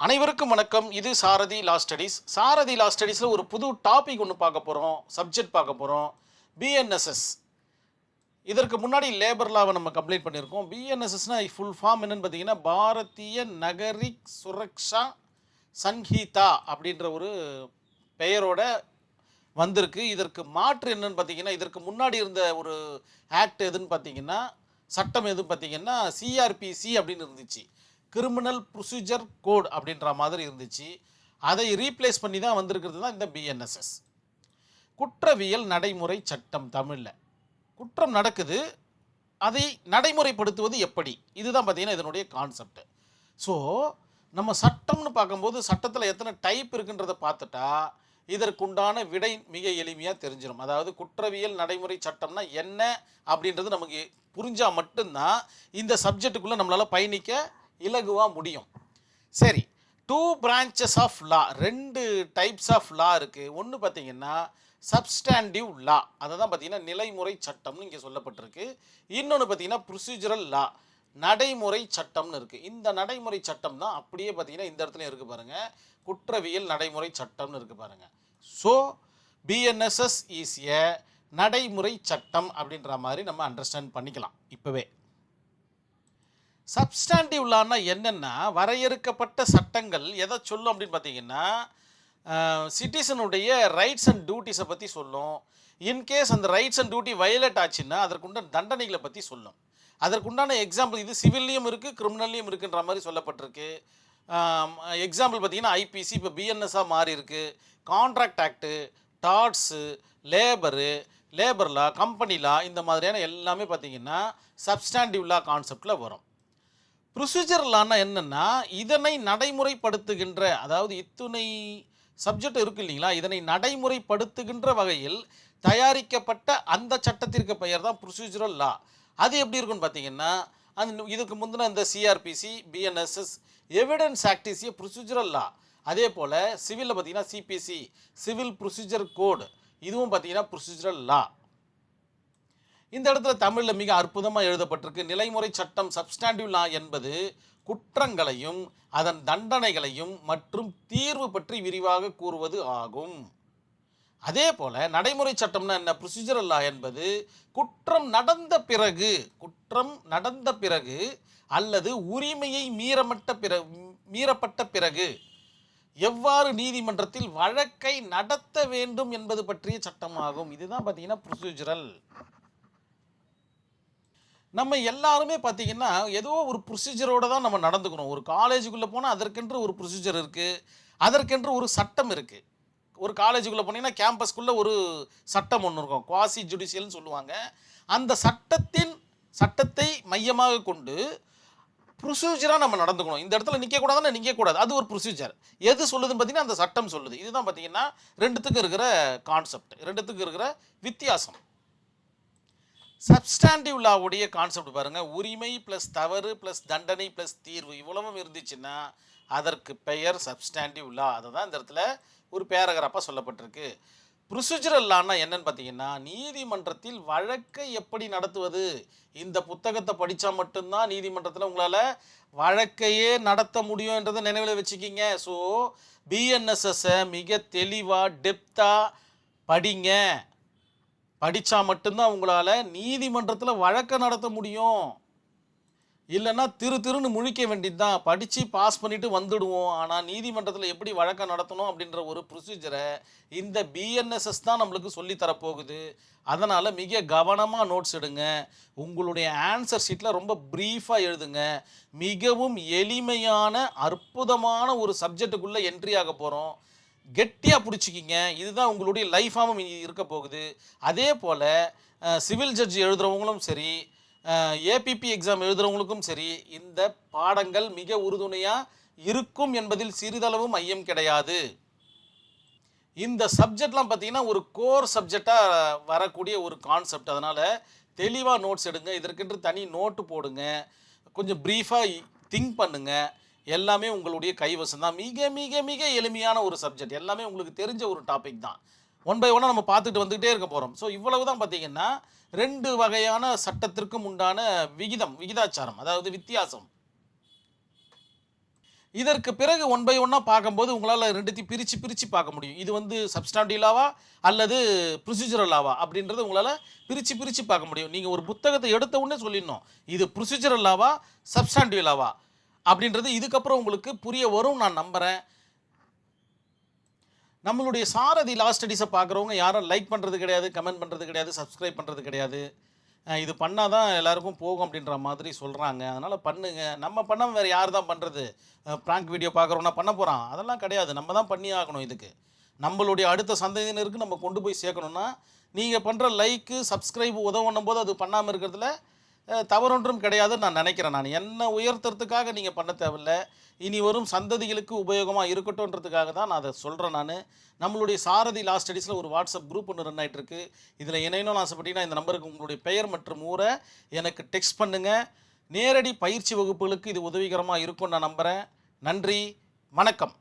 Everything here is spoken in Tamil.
அனைவருக்கும் வணக்கம். இது சாரதி லா ஸ்டடீஸ். சாரதி லா ஸ்டடீஸில் ஒரு புது டாபிக் ஒன்று பார்க்க போகிறோம், சப்ஜெக்ட் பார்க்க போகிறோம். பிஎன்எஸ்எஸ். இதற்கு முன்னாடி லேபர் லாவை நம்ம கம்ப்ளீட் பண்ணியிருக்கோம். பிஎன்எஸ்எஸ்னால் ஃபுல் ஃபார்ம் என்னென்னு பார்த்தீங்கன்னா பாரதிய நகரிக் சுரக்ஷா சன்ஹீதா அப்படின்ற ஒரு பெயரோட வந்திருக்கு. இதற்கு மாற்று என்னன்னு பார்த்தீங்கன்னா, இதற்கு முன்னாடி இருந்த ஒரு ஆக்ட் எதுன்னு பார்த்தீங்கன்னா, சட்டம் எதுன்னு பார்த்தீங்கன்னா சிஆர்பிசி அப்படின்னு இருந்துச்சு, கிரிமினல் ப்ரொசீஜர் கோட் அப்படின்ற மாதிரி இருந்துச்சு. அதை ரீப்ளேஸ் பண்ணி தான் வந்திருக்கிறது தான் இந்த பிஎன்எஸ்எஸ், குற்றவியல் நடைமுறை சட்டம். தமிழில் குற்றம் நடக்குது, அதை நடைமுறைப்படுத்துவது எப்படி, இதுதான் பார்த்தீங்கன்னா இதனுடைய கான்செப்ட். ஸோ நம்ம சட்டம்னு பார்க்கும்போது சட்டத்தில் எத்தனை டைப் இருக்குன்றதை பார்த்துட்டா இதற்குண்டான விடை மிக எளிமையாக தெரிஞ்சிடும். அதாவது குற்றவியல் நடைமுறை சட்டம்னா என்ன அப்படின்றது நமக்கு புரிஞ்சால் மட்டும்தான் இந்த சப்ஜெக்டுக்குள்ளே நம்மளால் பயணிக்க இலகுவாக முடியும். சரி, 2 branches of law, 2 types of law இருக்குது. ஒன்று பார்த்தீங்கன்னா சப்ஸ்டாண்டிவ் லா, அதை தான் பார்த்தீங்கன்னா நிலைமுறை சட்டம்னு இங்கே சொல்லப்பட்டிருக்கு. இன்னொன்று பார்த்தீங்கன்னா ப்ரொசீஜரல் லா, நடைமுறை சட்டம்னு இருக்குது. இந்த நடைமுறை சட்டம் தான் அப்படியே பார்த்தீங்கன்னா இந்த இடத்துல இருக்குது பாருங்கள், குற்றவியல் நடைமுறை சட்டம்னு இருக்குது பாருங்கள். ஸோ பிஎன்எஸ்எஸ் இஸ் ஏ நடைமுறை சட்டம் அப்படின்ற மாதிரி நம்ம அண்டர்ஸ்டாண்ட் பண்ணிக்கலாம் இப்போவே. சப்ஸ்டாண்டிவ் லான்னா என்னென்னா, வரையறுக்கப்பட்ட சட்டங்கள் எதை சொல்லும் அப்படின்னு பார்த்தீங்கன்னா சிட்டிசனுடைய ரைட்ஸ் அண்ட் டியூட்டிஸை பற்றி சொல்லும். இன்கேஸ் அந்த ரைட்ஸ் அண்ட் டியூட்டி வயலேட் ஆச்சுன்னா அதற்குண்டான தண்டனைகளை பற்றி சொல்லும். அதற்குண்டான எக்ஸாம்பிள் இது சிவில்லையும் இருக்குது, கிரிமினல்லையும் இருக்குன்ற மாதிரி சொல்லப்பட்டிருக்கு. எக்ஸாம்பிள் பார்த்தீங்கன்னா ஐபிசி இப்போ பிஎன்எஸ்ஸாக மாறி இருக்குது, கான்ட்ராக்ட் ஆக்டு, டாட்ஸு, லேபர் லா, கம்பெனி லா, இந்த மாதிரியான எல்லாமே பார்த்தீங்கன்னா சப்ஸ்டாண்டிவ் லா கான்செப்டில் வரும். ப்ரொசீஜர் லான்னா என்னென்னா, இதனை நடைமுறைப்படுத்துகின்ற, அதாவது இத்துணை சப்ஜெக்ட் இருக்குது இல்லைங்களா, இதனை நடைமுறைப்படுத்துகின்ற வகையில் தயாரிக்கப்பட்ட அந்த சட்டத்திற்கு பெயர் தான் ப்ரொசீஜரல் லா. அது எப்படி இருக்குன்னு பார்த்தீங்கன்னா, அந்த இதுக்கு முந்தின இந்த CrPC, BNSS, evidence act is a procedural law. அதே போல் சிவிலில் பார்த்தீங்கன்னா சிபிசி, சிவில் ப்ரொசீஜர் கோடு, இதுவும் பார்த்தீங்கன்னா ப்ரொசீஜரல் லா. இந்த இடத்துல தமிழில் மிக அற்புதமாக எழுதப்பட்டிருக்கு. நிலைமுறை சட்டம் சப்ஸ்டாண்டிவ் லா என்பது குற்றங்களையும் அதன் தண்டனைகளையும் மற்றும் தீர்வு பற்றி விரிவாக கூறுவது ஆகும். அதே போல் நடைமுறை சட்டம்னா என்ன, ப்ரொசீஜரல் லா என்பது குற்றம் நடந்த பிறகு அல்லது உரிமையை மீறப்பட்ட பிறகு எவ்வாறு நீதிமன்றத்தில் வழக்கை நடத்த வேண்டும் என்பது பற்றிய சட்டமாகும். இதுதான் பார்த்தீங்கன்னா ப்ரொசீஜரல். நம்ம எல்லாருமே பார்த்தீங்கன்னா ஏதோ ஒரு ப்ரொசீஜரோடு தான் நம்ம நடந்துக்கணும். ஒரு காலேஜுக்குள்ளே போனால் அதற்கென்று ஒரு ப்ரொசீஜர் இருக்குது, அதற்கென்று ஒரு சட்டம் இருக்குது. ஒரு காலேஜுக்குள்ளே போனீங்கன்னா கேம்பஸ்க்குள்ளே ஒரு சட்டம் ஒன்று இருக்கும், குவாசி ஜுடிஷியல்னு சொல்லுவாங்க. அந்த சட்டத்தை மையமாக கொண்டு ப்ரொசீஜராக நம்ம நடந்துக்கணும். இந்த இடத்துல நிற்கக்கூடாதுன்னா நிற்கக்கூடாது, அது ஒரு ப்ரொசீஜர். எது சொல்லுதுன்னு பார்த்தீங்கன்னா அந்த சட்டம் சொல்லுது. இதுதான் பார்த்தீங்கன்னா ரெண்டுத்துக்கும் இருக்கிற கான்செப்ட், ரெண்டுத்துக்கும் இருக்கிற வித்தியாசம். சப்ஸ்டாண்டிவ் லாவுடைய கான்செப்ட் பாருங்கள், உரிமை ப்ளஸ் தவறு ப்ளஸ் தண்டனை ப்ளஸ் தீர்வு இவ்வளவும் இருந்துச்சுன்னா அதற்கு பெயர் சப்ஸ்டாண்டிவ் லா. அதை தான் இந்த இடத்துல ஒரு பேராகிராஃபாக சொல்லப்பட்டிருக்கு. ப்ரொசீஜரல் லான்னா என்னன்னு பார்த்தீங்கன்னா, நீதிமன்றத்தில் வழக்கை எப்படி நடத்துவது. இந்த புத்தகத்தை படித்தா மட்டும்தான் நீதிமன்றத்தில் உங்களால் வழக்கையே நடத்த முடியும்ன்றதை நினைவில் வச்சுக்கிங்க. ஸோ பிஎன்எஸ்எஸ்ஸை மிக தெளிவாக டெப்த்தாக படிங்க. படித்தா மட்டும்தான் உங்களால் நீதிமன்றத்தில் வழக்கை நடத்த முடியும். இல்லைன்னா திருன்னு முழிக்க வேண்டியது தான். படித்து பாஸ் பண்ணிவிட்டு வந்துடுவோம். ஆனால் நீதிமன்றத்தில் எப்படி வழக்கை நடத்தணும் அப்படின்ற ஒரு ப்ரொசீஜரை இந்த பிஎன்எஸ்எஸ் தான் நம்மளுக்கு சொல்லித்தரப்போகுது. அதனால் மிக கவனமாக நோட்ஸ் எடுங்க. உங்களுடைய ஆன்சர் ஷீட்டில் ரொம்ப ப்ரீஃபாக எழுதுங்க. மிகவும் எளிமையான அற்புதமான ஒரு சப்ஜெக்டுக்குள்ளே என்ட்ரி ஆக போகிறோம். கெட்டியாக பிடிச்சிக்கிங்க. இதுதான் உங்களுடைய லைஃபாகவும் இருக்க போகுது. அதே போல் சிவில் ஜட்ஜ் எழுதுகிறவங்களும் சரி, ஏபிபி எக்ஸாம் எழுதுகிறவங்களுக்கும் சரி, இந்த பாடங்கள் மிக உறுதுணையாக இருக்கும் என்பதில் சிறிதளவும் ஐயம் கிடையாது. இந்த சப்ஜெக்ட்லாம் பார்த்தீங்கன்னா ஒரு கோர் சப்ஜெக்டாக வரக்கூடிய ஒரு கான்செப்ட். அதனால் தெளிவாக நோட்ஸ் எடுங்க. இதற்கென்று தனி நோட்டு போடுங்க. கொஞ்சம் ப்ரீஃபாக திங்க் பண்ணுங்கள். எல்லாமே உங்களுடைய கைவசம் தான். மிக மிக மிக எளிமையான ஒரு சப்ஜெக்ட். எல்லாமே உங்களுக்கு தெரிஞ்ச ஒரு டாபிக் தான். ஒன் பை ஒன்னாக நம்ம பார்த்துட்டு வந்துகிட்டே இருக்க போகிறோம். ஸோ இவ்வளவு தான் பார்த்தீங்கன்னா 2 வகையான சட்டத்திற்கும் உண்டான விகிதாச்சாரம், அதாவது வித்தியாசம். இதற்கு பிறகு ஒன் பை ஒன்னாக பார்க்கும்போது உங்களால் ரெண்டுத்தையும் பிரித்து பார்க்க முடியும். இது வந்து சப்ஸ்டாண்டிவ் லாவா அல்லது ப்ரொசீஜரல் லாவா அப்படின்றத உங்களால் பிரித்து பார்க்க முடியும். நீங்கள் ஒரு புத்தகத்தை எடுத்த உடனே சொல்லிடணும் இது ப்ரொசீஜரல் லாவா சப்ஸ்டாண்டிவ் லாவா அப்படின்றது இதுக்கப்புறம் உங்களுக்கு புரிய வரும் நான் நம்புகிறேன். நம்மளுடைய சாரதி லா ஸ்டடீஸை பார்க்குறவங்க யாரும் லைக் பண்ணுறது கிடையாது, கமெண்ட் பண்ணுறது கிடையாது, சப்ஸ்கிரைப் பண்ணுறது கிடையாது. இது பண்ணால் தான் எல்லாருக்கும் போகும் அப்படின்ற மாதிரி சொல்கிறாங்க. அதனால் பண்ணுங்க. நம்ம பண்ணாமல் வேறு யார் தான் பண்ணுறது? ப்ராங்க் வீடியோ பார்க்குறோன்னா பண்ண போகிறான்? அதெல்லாம் கிடையாது. நம்ம தான் பண்ணி ஆகணும். இதுக்கு நம்மளுடைய அடுத்த சந்ததியினருக்கு நம்ம கொண்டு போய் சேர்க்கணுன்னா நீங்கள் பண்ணுற லைக்கு சப்ஸ்கிரைப் உதவுன்னும் போது அது பண்ணாமல் இருக்கிறதுல தவறொன்றும் கிடையாதுன்னு நான் நினைக்கிறேன். நான் என்ன உயர்த்துறதுக்காக நீங்கள் பண்ண தேவையில்ல. இனி வரும் சந்ததிகளுக்கு உபயோகமாக இருக்கட்டும்ன்றதுக்காக தான் நான் அதை சொல்கிறேன். நம்மளுடைய சாரதி லா ஸ்டடீஸில் ஒரு வாட்ஸ்அப் குரூப் ஒன்று ரன் ஆகிட்டுருக்கு. இதில் இணையணும்னு ஆசைப்பட்டீங்கன்னா இந்த நம்பருக்கு உங்களுடைய பெயர் மற்றும் ஊரை எனக்கு டெக்ஸ்ட் பண்ணுங்கள். நேரடி பயிற்சி வகுப்புகளுக்கு இது உதவிகரமாக இருக்கும்னு நான் நம்புகிறேன். நன்றி, வணக்கம்.